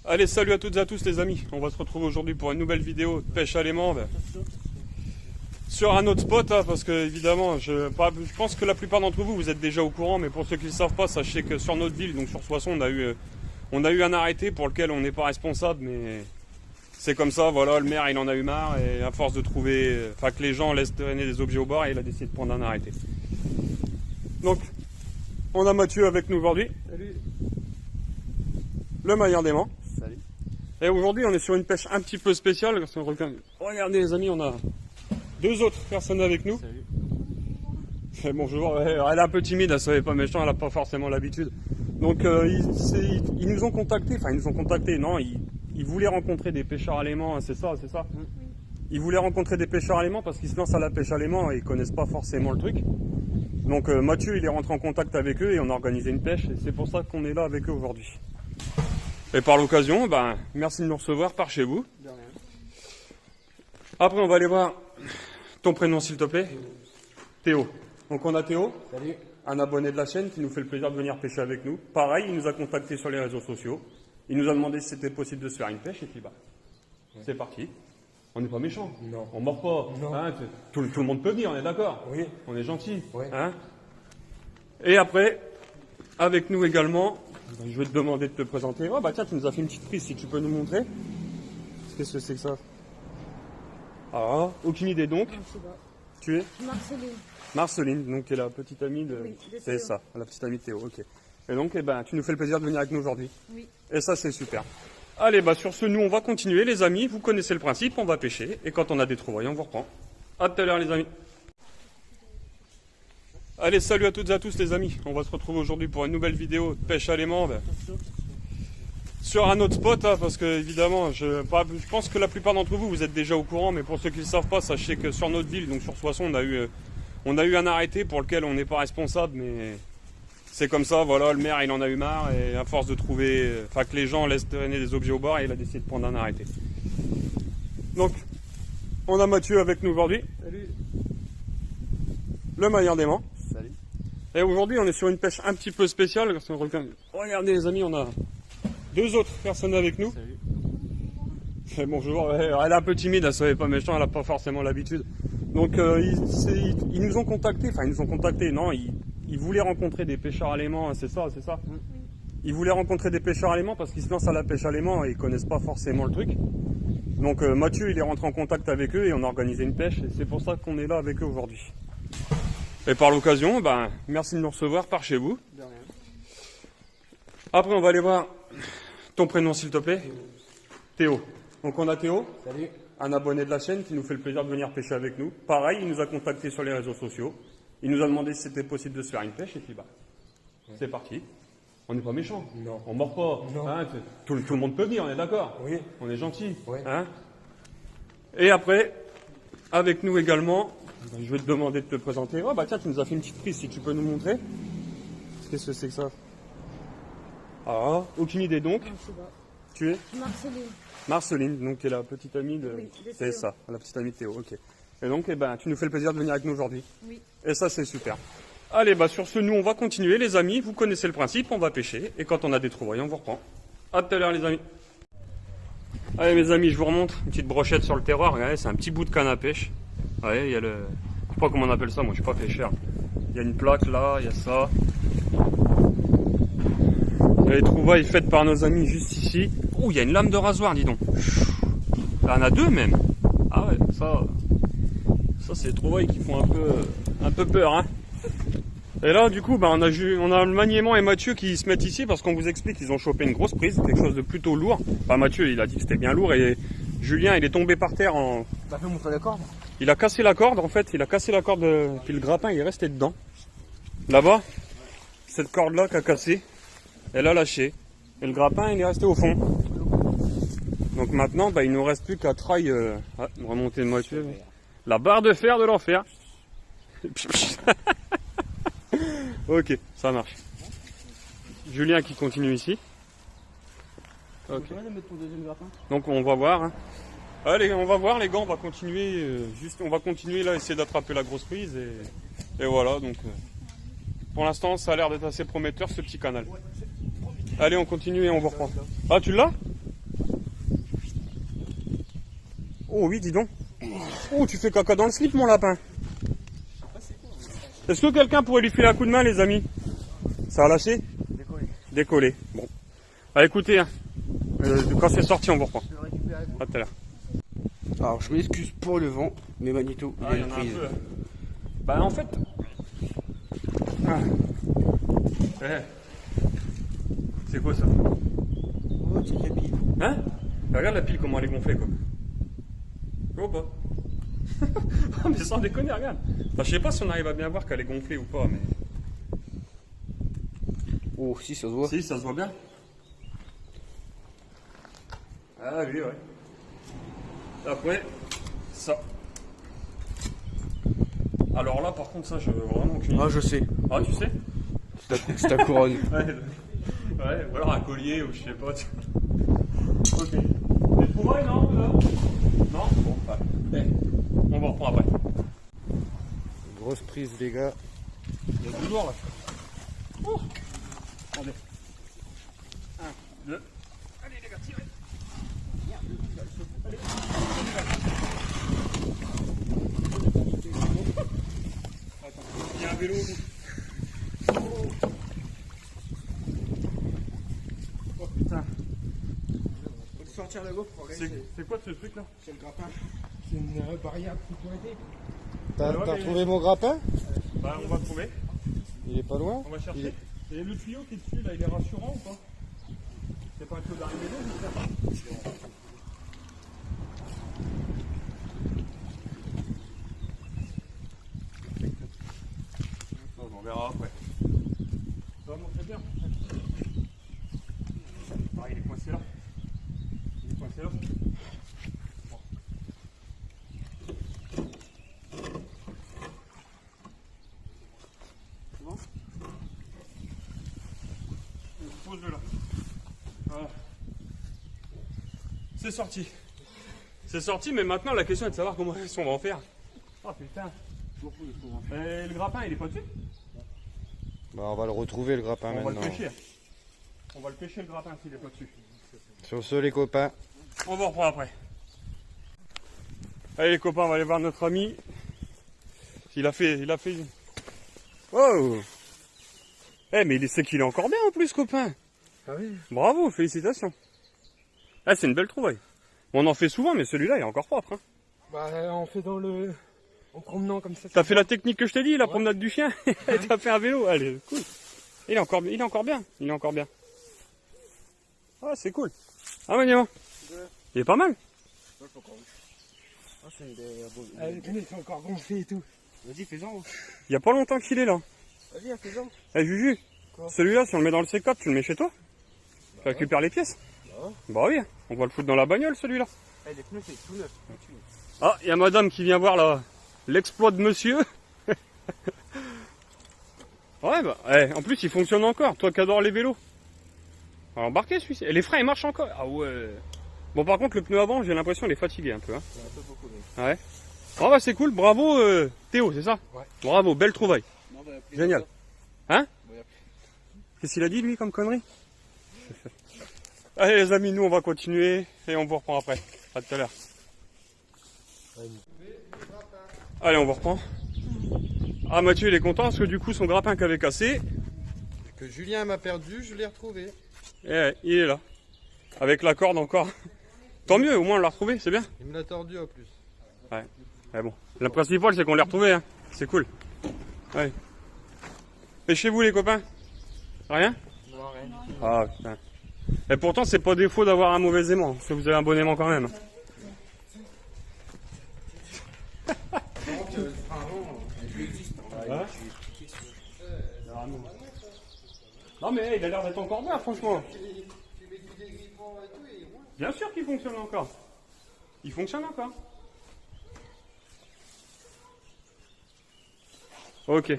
Allez, salut à toutes et à tous les amis, on va se retrouver aujourd'hui pour une nouvelle vidéo de pêche à l'aimant sur un autre spot, hein, parce que évidemment je pense que la plupart d'entre vous, vous êtes déjà au courant, mais pour ceux qui ne le savent pas, sachez que sur notre ville, donc sur Soissons, on a eu un arrêté pour lequel on n'est pas responsable, mais c'est comme ça, voilà, le maire il en a eu marre et à force de trouver, que les gens laissent traîner des objets au bord, il a décidé de prendre un arrêté. Donc on a Mathieu avec nous aujourd'hui. Salut. Le maillard d'aimant. Salut. Et aujourd'hui on est sur une pêche un petit peu spéciale. Regardez les amis, on a deux autres personnes avec nous. Salut. Et bon, je vois, elle est un peu timide, elle savait pas méchant, elle n'a pas forcément l'habitude. Donc ils nous ont contactés, non, ils voulaient rencontrer des pêcheurs à l'aimant, c'est ça. Oui. Ils voulaient rencontrer des pêcheurs à l'aimant parce qu'ils se lancent à la pêche à l'aimant et ils connaissent pas forcément le truc. Donc Mathieu il est rentré en contact avec eux et on a organisé une pêche et c'est pour ça qu'on est là avec eux aujourd'hui. Et par l'occasion, merci de nous recevoir par chez vous. De rien. Après on va aller voir ton prénom s'il te plaît. Théo. Donc on a Théo, Salut. un abonné de la chaîne qui nous fait le plaisir de venir pêcher avec nous. Pareil, il nous a contacté sur les réseaux sociaux. Il nous a demandé si c'était possible de se faire une pêche et puis c'est parti. On n'est pas méchant. Non. On mord pas. Non. Hein, tout le monde peut venir, on est d'accord. Oui. On est gentil. Oui. Hein. Et après, avec nous également, je vais te demander de te présenter. Oh tiens, tu nous as fait une petite prise, si tu peux nous montrer. Qu'est-ce que c'est que ça? Ah, aucune idée donc. Non, je sais pas. Tu es Marceline. Marceline, donc qui est la petite amie de... Oui, de c'est Théo. ça, la petite amie de Théo, ok. Et donc, tu nous fais le plaisir de venir avec nous aujourd'hui. Oui. Et ça, c'est super. Allez, sur ce, nous, on va continuer, les amis. Vous connaissez le principe, on va pêcher. Et quand on a des trouvailles, on vous reprend. À tout à l'heure, les amis. Allez, salut à toutes et à tous, les amis. On va se retrouver aujourd'hui pour une nouvelle vidéo de pêche à l'aimant sur un autre spot, hein, parce que évidemment, je pense que la plupart d'entre vous, vous êtes déjà au courant, mais pour ceux qui ne le savent pas, sachez que sur notre ville, donc sur Soissons, on a eu un arrêté pour lequel on n'est pas responsable, mais c'est comme ça, voilà, le maire il en a eu marre et à force de trouver, que les gens laissent traîner des objets au bord, il a décidé de prendre un arrêté. Donc, on a Mathieu avec nous aujourd'hui, Salut. le maillard d'aimant. Salut. Et aujourd'hui on est sur une pêche un petit peu spéciale, parce que regardez les amis, on a deux autres personnes avec nous. Salut. Et bon, je vois, elle est un peu timide, elle savait pas méchant, elle n'a pas forcément l'habitude. Donc ils nous ont contactés, non, ils voulaient rencontrer des pêcheurs à l'aimant, c'est ça. Oui. Ils voulaient rencontrer des pêcheurs à l'aimant parce qu'ils se lancent à la pêche à l'aimant et ils connaissent pas forcément le truc. Donc Mathieu il est rentré en contact avec eux et on a organisé une pêche et c'est pour ça qu'on est là avec eux aujourd'hui. Et par l'occasion, merci de nous recevoir par chez vous. De rien. Après on va aller voir ton prénom s'il te plaît. Théo. Donc on a Théo, Salut. un abonné de la chaîne qui nous fait le plaisir de venir pêcher avec nous. Pareil, il nous a contacté sur les réseaux sociaux. Il nous a demandé si c'était possible de se faire une pêche et puis c'est parti. On n'est pas méchant. Non. On mord pas. Non. Hein, tout le monde peut venir, on est d'accord. Oui. On est gentil. Oui. Hein. Et après, avec nous également, je vais te demander de te présenter. Oh tiens, tu nous as fait une petite prise, si tu peux nous montrer. Qu'est-ce que c'est que ça? Ah, aucune idée donc. Non, je sais pas. Tu es Marceline. Marceline, donc qui est la petite amie de... Oui, de c'est Théo. ça, la petite amie de Théo, ok. Et donc, tu nous fais le plaisir de venir avec nous aujourd'hui. Oui. Et ça, c'est super. Allez, sur ce, nous, on va continuer, les amis. Vous connaissez le principe, on va pêcher. Et quand on a des trouvailles, on vous reprend. À tout à l'heure, les amis. Allez, mes amis, je vous remontre. Une petite brochette sur le terroir. Regardez, c'est un petit bout de canne à pêche. Voyez, il y a le... Je sais pas comment on appelle ça, moi, je suis pas pêcheur. Il y a une plaque là, il y a ça. Il y a les trouvailles faites par nos amis juste ici. Oh, il y a une lame de rasoir, dis donc. Il y en a deux même. Ah ouais, ça c'est les trouvailles qui font un peu peur, hein. Et là, du coup, on a le Maniement et Mathieu qui se mettent ici parce qu'on vous explique qu'ils ont chopé une grosse prise, quelque chose de plutôt lourd. Enfin, Mathieu, il a dit que c'était bien lourd et Julien, il est tombé par terre en... T'as fait montrer la corde? Il a cassé la corde, en fait. Il a cassé la corde, puis le grappin, il est resté dedans. Là-bas, cette corde-là qui a cassé, elle a lâché. Et le grappin, il est resté au fond. Donc maintenant, bah, il nous reste plus qu'à try remonter de moitié. La barre de fer de l'enfer. Ok, ça marche. Julien qui continue ici. Okay. Donc on va voir. Hein. Allez, on va voir les gants, on va continuer. On va continuer là, essayer d'attraper la grosse prise et voilà. Donc pour l'instant, ça a l'air d'être assez prometteur ce petit canal. Allez, on continue et on vous reprend. Ah, tu l'as? Oh oui, dis donc. Oh, tu fais caca dans le slip, mon lapin. Est-ce que quelqu'un pourrait lui filer un coup de main, les amis? Ça a lâché? Décollé. Décollé. Bon. Bah écoutez, hein, quand c'est sorti, on vous reprend. À tout à l'heure. Alors, je m'excuse pour le vent, mais Magnéto, il Ah, a il y une en a un prise. peu. Bah en fait. Ah. C'est quoi ça? Oh, c'est la pile. Hein? Regarde la pile, comment elle est gonflée, quoi. Tu vois ou pas? Mais sans déconner, regarde. Enfin, je sais pas si on arrive à bien voir qu'elle est gonflée ou pas, mais. Oh, si, ça se voit. Si, ça se voit bien. Ah oui, ouais. Après, ça. Alors là, par contre, ça, je veux vraiment aucune idée. Ah, je sais. Ah, tu sais? C'est ta couronne. Ouais, ou alors un collier, ou je sais pas. Ok. Les trouvailles, non, là? Non? Bon, ouais. On va reprendre après. Grosse prise, les gars. Il y a du lourd, là. Oh. Attendez. 1, 2. Allez, les gars, tirez. Allez. Attends, il y a un vélo. Oh putain. Faut sortir la GoPro pour regarder. C'est quoi ce truc là? C'est le grappin. C'est une barrière qui pointée. T'as Ouais, retrouvé mon grappin? Bah, on va trouver. Il est pas loin? On va chercher. Et le tuyau qui est dessus là, il est rassurant ou pas? C'est pas un tuyau d'arrivée d'eau, j'espère. On verra après. Ça va montrer bien. Ah, il est coincé là. Il est coincé là. Bon. C'est bon? Pose-le là. Voilà. C'est sorti. C'est sorti, mais maintenant la question est de savoir comment on va en faire. Oh putain. Et le grappin, il est pas dessus? Bah, on va le retrouver le grappin On va maintenant. le pêcher. On va le pêcher le grappin s'il est pas dessus. Sur ce, les copains. On va reprendre après. Allez les copains, on va aller voir notre ami. Il a fait. Oh! Eh mais c'est qu'il est encore bien en plus, copain. Ah oui. Bravo, félicitations. Ah, c'est une belle trouvaille. On en fait souvent, mais celui-là il est encore propre. Hein. Bah, on fait en promenant comme ça. T'as fait la technique que je t'ai dit, la promenade du chien. T'as fait un vélo, allez, cool. Il est encore bien. Ah, c'est cool. Ah, Magnément. Il est pas mal. Ah, c'est des... ils sont encore gonflés et tout. Vas-y, fais-en. Il y a pas longtemps qu'il est là. Vas-y, fais-en. Eh, Juju, Quoi? celui-là, si on le met dans le C4, tu le mets chez toi? Tu récupères les pièces? Bah oui, on va le foutre dans la bagnole, celui-là. Eh, les pneus, c'est tout neuf. Ah, il y a madame qui vient voir là l'exploit de monsieur. Ouais, bah, en plus, il fonctionne encore. Toi qui adores les vélos. On va embarquer celui-ci. Et les freins, ils marchent encore. Ah ouais. Bon, par contre, le pneu avant, j'ai l'impression qu'il est fatigué un peu. Hein. C'est un peu beaucoup, mais... Ouais. Oh, bah, c'est cool. Bravo, Théo, c'est ça? Ouais. Bravo, belle trouvaille. Non, bah, Génial. Hein? Ouais. Qu'est-ce qu'il a dit, lui, comme connerie? Allez, les amis, nous, on va continuer et on vous reprend après. À tout à l'heure. Allez, on vous reprend. Ah, Mathieu, il est content parce que du coup, son grappin qui avait cassé, Que Julien m'a perdu, je l'ai retrouvé. il est là. Avec la corde encore. Tant mieux, au moins on l'a retrouvé, c'est bien. Il me l'a tordu en plus. Mais bon, le principal, c'est qu'on l'a retrouvé. Hein. C'est cool. Allez. Pêchez-vous, les copains? Rien? Non, rien. Ah, putain. Et pourtant, c'est pas défaut d'avoir un mauvais aimant, parce que vous avez un bon aimant quand même. Hein? Non mais il a l'air d'être encore bien franchement. Bien sûr qu'il fonctionne encore. Il fonctionne encore. Ok.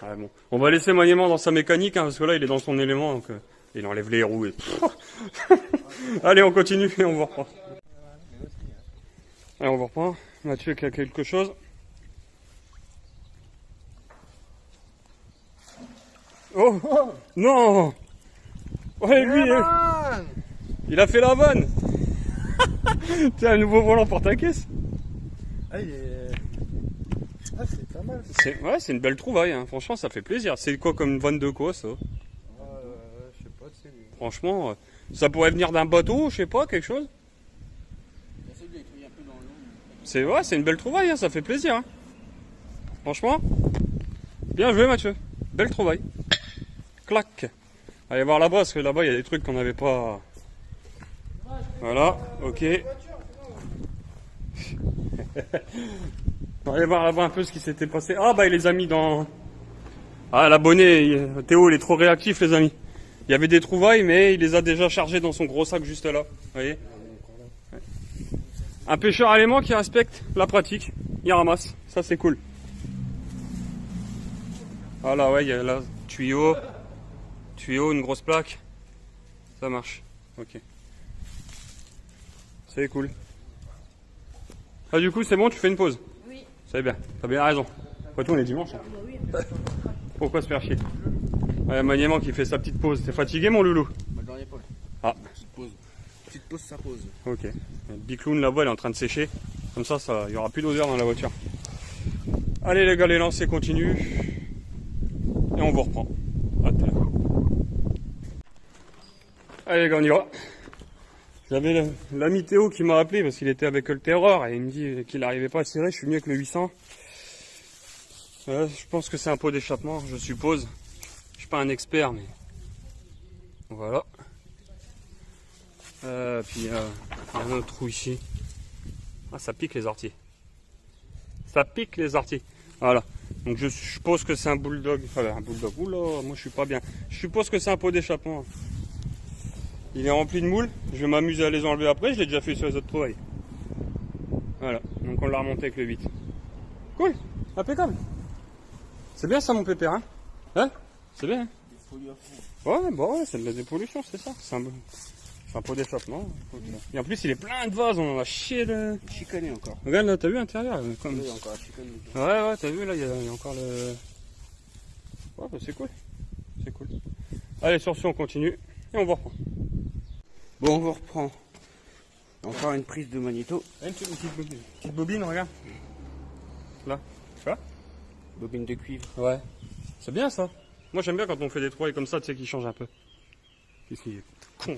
Ah, bon. On va laisser Maniement dans sa mécanique, hein, parce que là il est dans son élément, donc il enlève les roues et... Allez, on continue et on vous reprend. Allez, on vous reprend. Mathieu a quelque chose. Oh non. Ouais, lui, il a fait la bonne. Tiens, un nouveau volant pour ta caisse. Ah, il est... Ah, c'est pas mal. Ouais, c'est une belle trouvaille, hein. Franchement, ça fait plaisir. C'est quoi comme une vanne de quoi, ça? Je sais pas, c'est lui. Franchement, ça pourrait venir d'un bateau, je sais pas, quelque chose. C'est ouais, c'est une belle trouvaille, hein. Ça fait plaisir. Hein. Franchement, bien joué, Mathieu. Belle trouvaille. Clac. Allez voir là-bas, parce que là-bas, il y a des trucs qu'on n'avait pas... Voilà, ok. On va aller voir là-bas un peu ce qui s'était passé. Ah bah il les a mis dans... Ah l'abonné, Théo il est trop réactif les amis. Il y avait des trouvailles mais il les a déjà chargés dans son gros sac juste là. Vous voyez. Ouais. Un pêcheur alémant qui respecte la pratique. Il ramasse, ça c'est cool. Voilà ouais, il y a là, tuyau, une grosse plaque. Ça marche, ok. C'est cool. Ah du coup c'est bon, tu fais une pause. Oui. C'est bien, t'as bien raison. Après tout on est dimanche. Hein. Oui. Pourquoi se faire chier? Ouais, Maniement qui fait sa petite pause. T'es fatigué mon loulou? Mal dans l'épaule. Ah. Petite pause, ça pose. Ok. Le bicloun là-bas il est en train de sécher. Comme ça, il n'y aura plus d'odeur dans la voiture. Allez les gars, les lancers continuent. Et on vous reprend. À tout à l'heure. Allez les gars, on y va. J'avais l'ami Théo qui m'a appelé parce qu'il était avec le Terreur et il me dit qu'il n'arrivait pas à tirer. Je suis venu avec le 800. Je pense que c'est un pot d'échappement, je suppose. Je suis pas un expert, mais voilà. Puis il y a un autre trou ici. Ah, ça pique les orties. Ça pique les orties. Voilà. Donc je suppose que c'est un bulldog. Enfin, un bulldog. Oula, moi je suis pas bien. Je suppose que c'est un pot d'échappement. Il est rempli de moules. Je vais m'amuser à les enlever après. Je l'ai déjà fait sur les autres trouvailles. Voilà. Donc on l'a remonté avec le 8. Cool. Impeccable. C'est bien ça mon pépère, hein? Hein? C'est bien, hein? Ouais, bon, ouais, c'est de la dépollution, c'est ça. C'est un pot d'échappement. Et en plus, il est plein de vases, on en a chié le... Chicané encore. Regarde là, t'as vu l'intérieur comme... Oui, encore la chicane. Ouais, t'as vu là, il y a encore le... Ouais, bah, c'est cool. C'est cool. Allez, sur ce, on continue. Et on vous reprend. Bon, on vous reprend. Encore une prise de magnéto. Une petite bobine, regarde. Là, tu vois? Bobine de cuivre. Ouais. C'est bien ça. Moi j'aime bien quand on fait des trouvailles comme ça, tu sais, qui changent un peu. Qu'est-ce qu'il est con.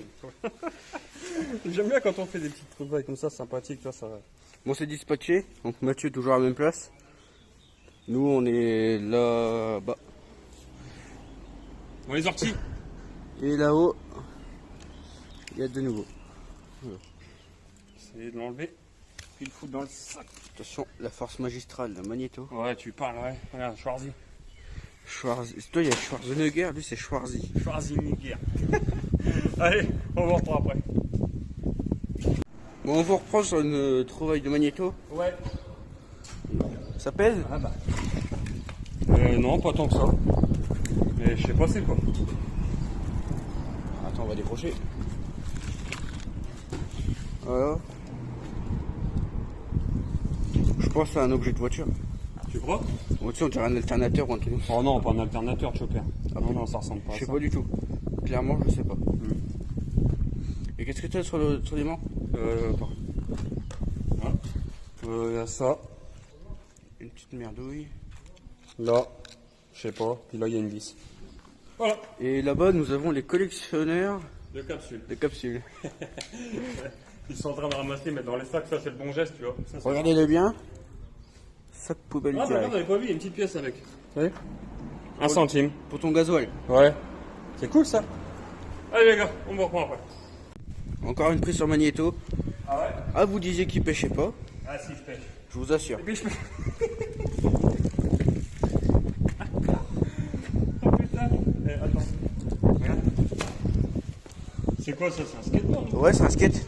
J'aime bien quand on fait des petites trouvailles comme ça, sympathiques, toi, ça va. Bon, c'est dispatché. Donc Mathieu toujours à la même place. Nous, on est là-bas. On les orties. Et là-haut, il y a de nouveau. Essayez de l'enlever. Puis le foutre dans le sac. Attention, la force magistrale d'un magnéto. Ouais, tu parles, ouais. Regarde, Schwarzy. Toi, il y a Schwarzenegger, lui, c'est Schwarzy. Schwarzenegger. Allez, on vous reprend après. Bon, on vous reprend sur une trouvaille de magnéto. Ouais. Ça pèse? Ah bah. Non, pas tant que ça. Mais je sais pas c'est quoi. Attends, on va décrocher. Voilà. Je pense que c'est un objet de voiture. Tu crois? Bon, tu sais, on dirait un alternateur ou un truc. Oh non, pas un alternateur, Chopper. Ah non, ça ressemble pas à Je sais ça. pas du tout. Clairement, je sais pas. Et qu'est-ce que tu as sur l'aimant? Attends. Il y a ça. Une petite merdouille. Là, je sais pas. Puis là, il y a une vis. Voilà. Et là-bas, nous avons les collectionneurs De capsules. de capsules. Ils sont en train de ramasser, mettre dans les sacs. Ça, c'est le bon geste, tu vois. Ça, c'est... Regardez-le bien. Sac poubelle Ah, bah, direct. regarde, on avait pas vu. Il y a une petite pièce avec. Vous voyez? 1 centime. Pour ton gasoil. Ouais. C'est cool, ça. Allez, les gars, on vous reprend après. Encore une prise sur magnéto. Ah ouais? Ah, vous disiez qu'il pêchait pas. Ah si, je pêche. Je vous assure. Et puis je pêche. Oh putain. Attends. Regarde. C'est C'est quoi ça? C'est un skateboard? Ouais, c'est un skate.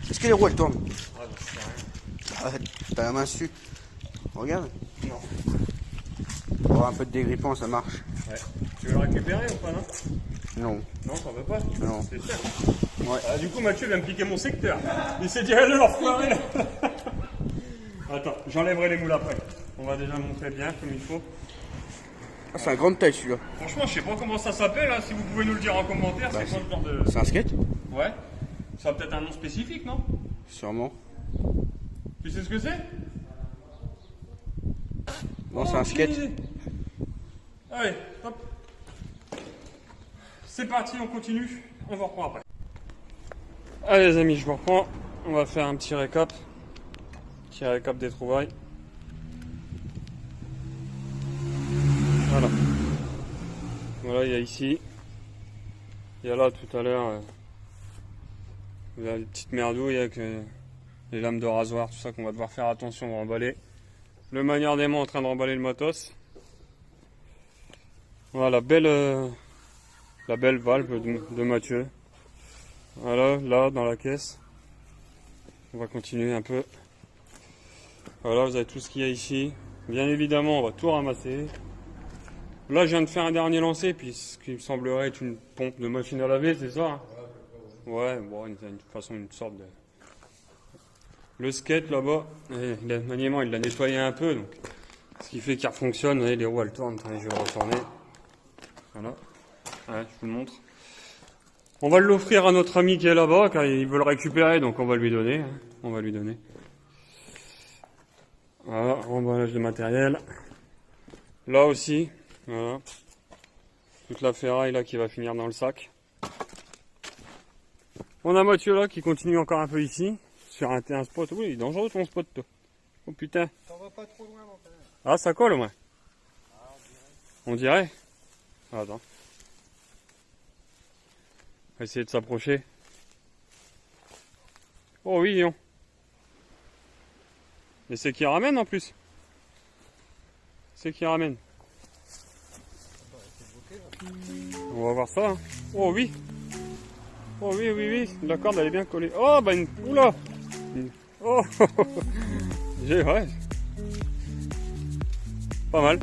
Est-ce que les roues elles tournent? Ah, j'en sais rien. Ah, t'as la main dessus. Regarde. Non. Pour avoir un peu de dégrippant, ça marche. Ouais. Tu veux le récupérer ou pas, non? Non. Non, t'en veux pas? Non. C'est sûr. Ouais. Ah, du coup, Mathieu vient me piquer mon secteur. Il s'est dit, allez, l'enfoiré là. Attends, j'enlèverai les moules après. On va déjà montrer bien comme il faut. Ah, c'est un grande taille celui-là. Franchement, je sais pas comment ça s'appelle, hein. Si vous pouvez nous le dire en commentaire, Bah, c'est quoi ce genre de. C'est un skate? Ouais. Ça a peut-être un nom spécifique, non? Sûrement. Tu sais ce que c'est? Non, c'est un skate. Allez, hop. C'est parti, on continue. On va reprendre après. Allez les amis, je vous reprends. On va faire un petit récap. Petit récap des trouvailles. Voilà. Voilà, il y a ici. Il y a là tout à l'heure. Il y a des petites merdouilles avec les lames de rasoir, tout ça qu'on va devoir faire attention à remballer. Le maniardément en train de remballer le matos. Voilà, la belle valve de Mathieu. Voilà, là, dans la caisse. On va continuer un peu. Voilà, vous avez tout ce qu'il y a ici. Bien évidemment, on va tout ramasser. Là, je viens de faire un dernier lancer, puis ce qui me semblerait être une pompe de machine à laver, c'est ça, hein? Ouais, bon, de toute façon, une sorte de... Le skate, là-bas, le maniement, il l'a nettoyé un peu, donc... Ce qui fait qu'il fonctionne, vous voyez, les roues, elles tournent. Attendez, je vais le retourner. Voilà. Ouais, je vous le montre. On va l'offrir à notre ami qui est là-bas, car il veut le récupérer, donc on va lui donner. Hein. On va lui donner. Voilà, remballage de matériel. Là aussi, voilà. Toute la ferraille là qui va finir dans le sac. On a Mathieu là qui continue encore un peu ici, sur un spot. Oui, il est dangereux ton spot, toi. Oh putain. T'en vas pas trop loin, mon père. Ah, ça colle au moins. On dirait. Ah, attends. On va essayer de s'approcher. Oh oui, non. Et c'est qui ramène en plus. C'est qui ramène. On va voir ça. Hein. Oh oui. Oh oui, oui, oui. La corde elle est bien collée. Oh bah une. Oula. Oh. Ouais. Pas mal.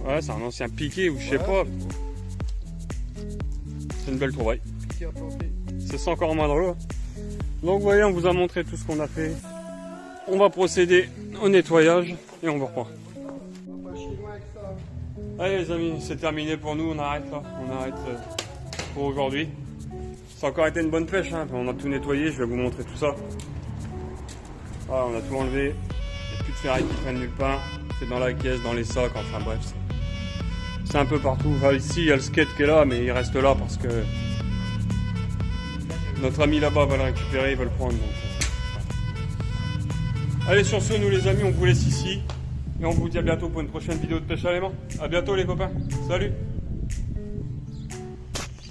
Ouais, c'est un ancien piqué ou je sais pas. C'est une belle trouvaille. Qui a planté. C'est ça encore moins drôle. Donc vous voyez, on vous a montré tout ce qu'on a fait. On va procéder au nettoyage et on vous reprend. On va pas chier loin avec ça. Allez les amis, c'est terminé pour nous, on arrête là. On arrête pour aujourd'hui. Ça a encore été une bonne pêche, hein. On a tout nettoyé, je vais vous montrer tout ça. Voilà, on a tout enlevé. Il n'y a plus de ferraille qui traîne nulle part. C'est dans la caisse, dans les sacs, enfin bref. C'est un peu partout. Enfin, ici, il y a le skate qui est là, mais il reste là parce que notre ami là-bas va le récupérer, il va le prendre. Donc, allez, sur ce, nous les amis, on vous laisse ici. Et on vous dit à bientôt pour une prochaine vidéo de pêche à l'aimant. A bientôt les copains. Salut!